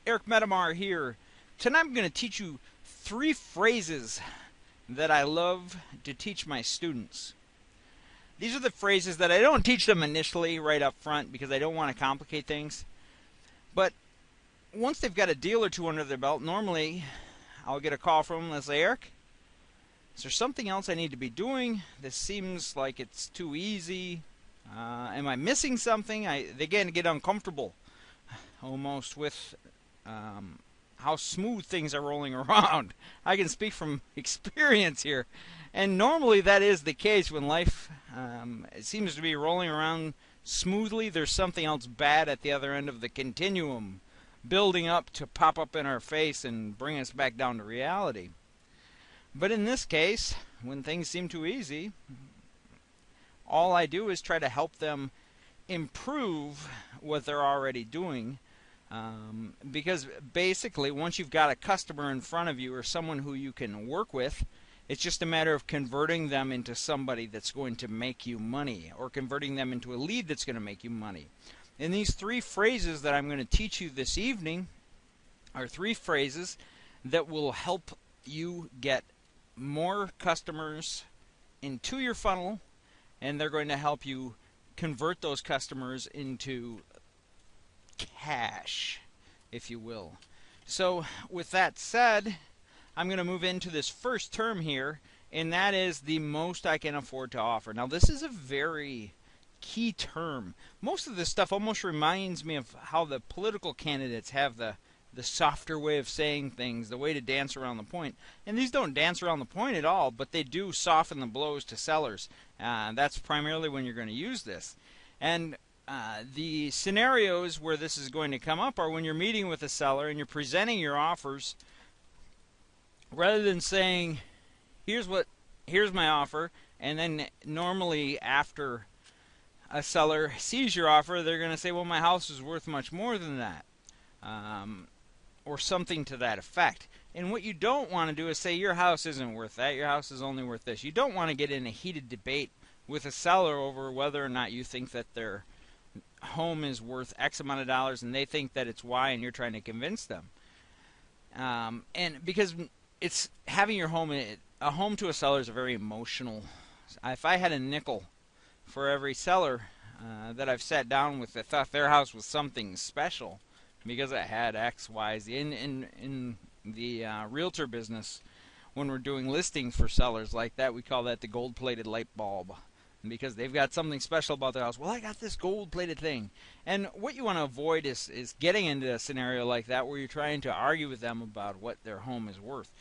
Eric Metamar here. Tonight I'm going to teach you 3 phrases that I love to teach my students. These are the phrases that I don't teach them initially right up front because I don't want to complicate things. But once they've got a deal or two under their belt, normally I'll get a call from them and say, Eric, is there something else I need to be doing? This seems like it's too easy. Am I missing something? They get uncomfortable almost with how smooth things are rolling around. I can speak from experience here. And normally that is the case when life it seems to be rolling around smoothly. There's something else bad at the other end of the continuum building up to pop up in our face and bring us back down to reality. But in this case, when things seem too easy, all I do is try to help them improve what they're already doing. Because basically, once you've got a customer in front of you or someone who you can work with, it's just a matter of converting them into somebody that's going to make you money, or converting them into a lead that's going to make you money. And these 3 phrases that I'm going to teach you this evening are 3 phrases that will help you get more customers into your funnel, and they're going to help you convert those customers into cash, if you will. So with that said, I'm going to move into this first term here, and that is the most I can afford to offer. Now this is a very key term. Most of this stuff almost reminds me of how the political candidates have the softer way of saying things, the way to dance around the point. And these don't dance around the point at all, but they do soften the blows to sellers. That's primarily when you're going to use this. And the scenarios where this is going to come up are when you're meeting with a seller and you're presenting your offers. Rather than saying, here's my offer, and then normally after a seller sees your offer, they're going to say, well, my house is worth much more than that. Or something to that effect. And what you don't want to do is say your house isn't worth that, your house is only worth this. You don't want to get in a heated debate with a seller over whether or not you think that their home is worth X amount of dollars and they think that it's Y and you're trying to convince them. And because it's having your home, a home to a seller is a very emotional. If I had a nickel for every seller that I've sat down with that thought their house was something special, because it had X, Y, Z. In the realtor business, when we're doing listings for sellers like that, we call that the gold-plated light bulb. Because they've got something special about their house. Well, I got this gold-plated thing. And what you want to avoid is getting into a scenario like that where you're trying to argue with them about what their home is worth.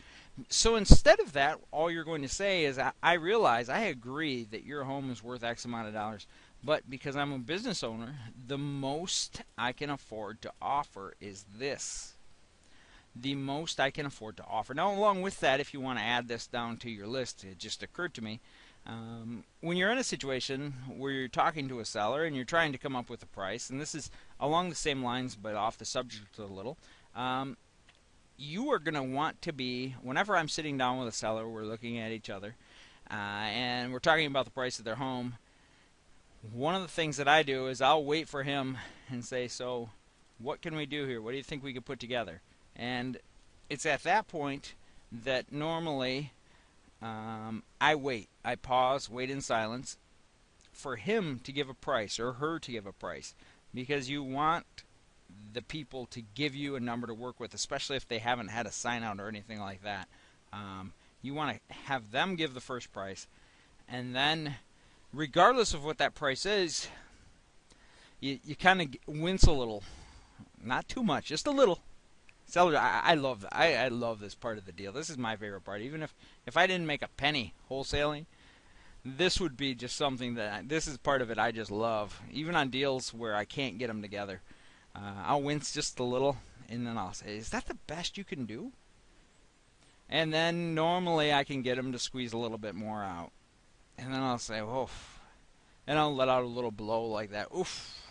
So instead of that, all you're going to say is, I realize, I agree that your home is worth X amount of dollars. But because I'm a business owner, the most I can afford to offer is this. The most I can afford to offer. Now, along with that, if you want to add this down to your list, it just occurred to me, when you're in a situation where you're talking to a seller and you're trying to come up with a price, and this is along the same lines but off the subject a little, you are going to want to be, whenever I'm sitting down with a seller, we're looking at each other, and we're talking about the price of their home, one of the things that I do is I'll wait for him and say, so what can we do here? What do you think we could put together? And it's at that point that normally I wait. I pause, wait in silence for him to give a price or her to give a price, because you want the people to give you a number to work with, especially if they haven't had a sign out or anything like that. You want to have them give the first price, and then regardless of what that price is, you kind of wince a little, not too much, just a little. Seller, I love this part of the deal. This is my favorite part. Even if I didn't make a penny wholesaling, this would be just something that this is part of it I just love. Even on deals where I can't get them together, I'll wince just a little, and then I'll say, "Is that the best you can do?" And then normally I can get them to squeeze a little bit more out. And then I'll say, oof. And I'll let out a little blow like that. Oof.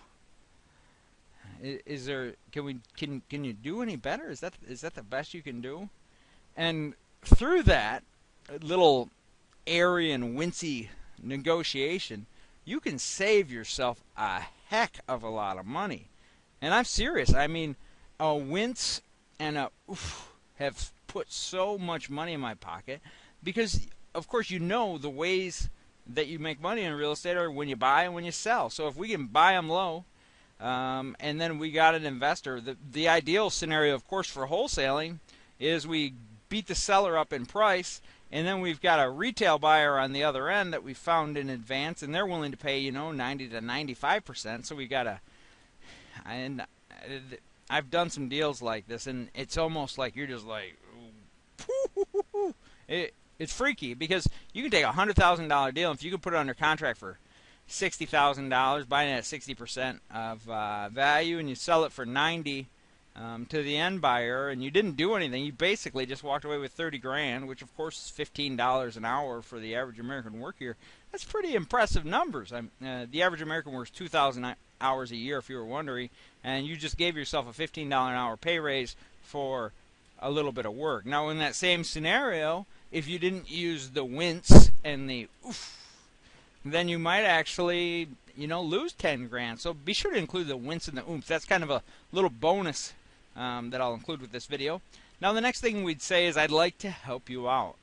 Is there, can you do any better? Is that the best you can do? And through that little airy and wincy negotiation, you can save yourself a heck of a lot of money. And I'm serious. I mean, a wince and a oof have put so much money in my pocket because, of course, you know the ways that you make money in real estate are when you buy and when you sell. So if we can buy them low, and then we got an investor, the ideal scenario, of course, for wholesaling is we beat the seller up in price, and then we've got a retail buyer on the other end that we found in advance, and they're willing to pay 90 to 95%. So we got and I've done some deals like this, and it's almost like you're just like, it's freaky because you can take a $100,000 deal, and if you can put it under contract for $60,000, buying it at 60% of value, and you sell it for 90 to the end buyer, and you didn't do anything. You basically just walked away with 30 grand, which of course is $15 an hour for the average American worker. That's pretty impressive numbers. The average American works 2,000 hours a year, if you were wondering, and you just gave yourself a $15 an hour pay raise for a little bit of work. Now, in that same scenario, if you didn't use the wince and the oof, then you might actually, lose 10 grand. So be sure to include the wince and the oomph. That's kind of a little bonus that I'll include with this video. Now, the next thing we'd say is I'd like to help you out.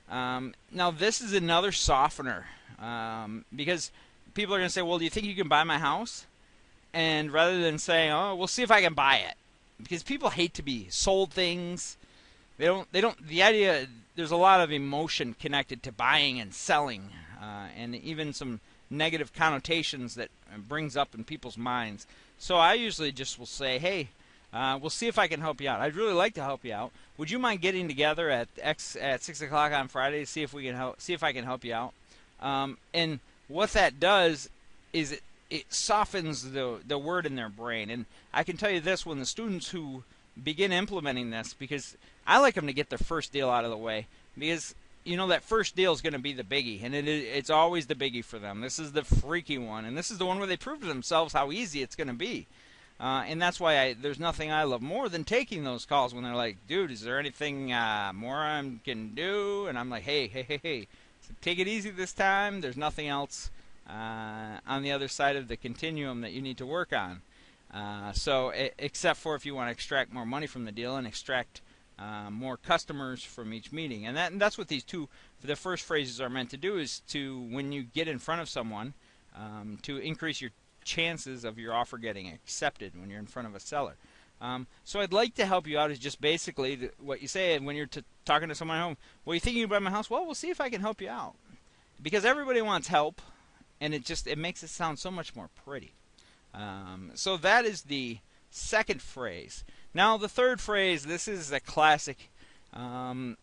Now, this is another softener because people are going to say, well, do you think you can buy my house? And rather than saying, oh, we'll see if I can buy it, because people hate to be sold things. The idea, there's a lot of emotion connected to buying and selling, and even some negative connotations that brings up in people's minds. So I usually just will say, hey, we'll see if I can help you out. I'd really like to help you out. Would you mind getting together at 6 o'clock on Friday to see if I can help you out? And what that does is it softens the word in their brain. And I can tell you this, when the students who begin implementing this, because I like them to get their first deal out of the way, because that first deal is going to be the biggie, and it's always the biggie for them. This is the freaky one, and this is the one where they prove to themselves how easy it's going to be. And that's why there's nothing I love more than taking those calls when they're like, dude, is there anything more I can do? And I'm like, hey, so take it easy this time. There's nothing else on the other side of the continuum that you need to work on. Except for if you want to extract more money from the deal and extract more customers from each meeting. And that's what the first phrases are meant to do, is to, when you get in front of someone, to increase your chances of your offer getting accepted when you're in front of a seller. So I'd like to help you out is just basically what you say when you're talking to someone at home. Well, you think you can buy my house? Well, we'll see if I can help you out. Because everybody wants help, and it makes it sound so much more pretty. So that is the second phrase. Now the third phrase, this is a classic. I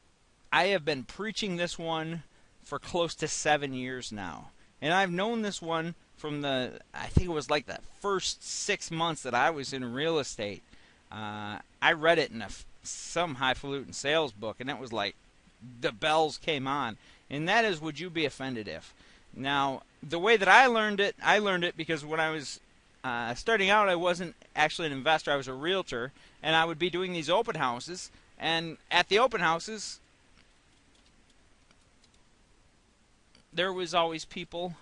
have been preaching this one for close to 7 years now. And I've known this one from I think it was like the first 6 months that I was in real estate. I read it in some highfalutin sales book, and it was like the bells came on. And that is, would you be offended if? Now, the way that I learned it because when I was starting out, I wasn't actually an investor. I was a realtor, and I would be doing these open houses. And at the open houses, there was always people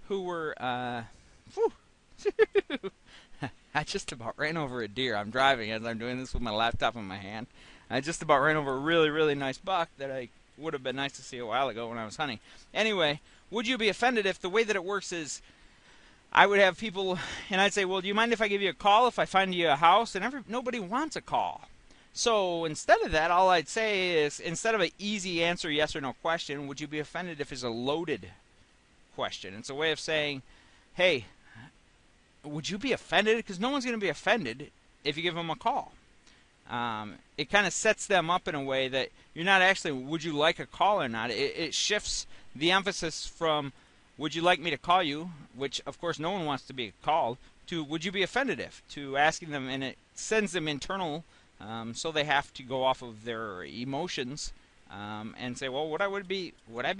who were I just about ran over a deer. I'm driving as I'm doing this with my laptop in my hand. I just about ran over a really, really nice buck that I would have been nice to see a while ago when I was hunting. Anyway, would you be offended if the way that it works is I would have people, and I'd say, well, do you mind if I give you a call if I find you a house? And nobody wants a call. So instead of that, all I'd say is, instead of an easy answer, yes or no question, would you be offended if it's a loaded question? It's a way of saying, hey, would you be offended? Because no one's going to be offended if you give them a call. It kind of sets them up in a way that you're not actually, would you like a call or not? It shifts the emphasis from, would you like me to call you, which of course no one wants to be called, to would you be offended if, to asking them, and it sends them internal, so they have to go off of their emotions and say, well, would I be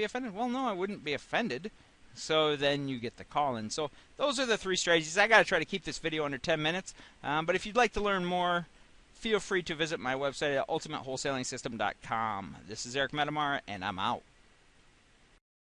offended? Well, no, I wouldn't be offended. So then you get the call in. So those are the three strategies. I got to try to keep this video under 10 minutes, but if you'd like to learn more, feel free to visit my website at ultimatewholesalingsystem.com. This is Eric Metamar, and I'm out.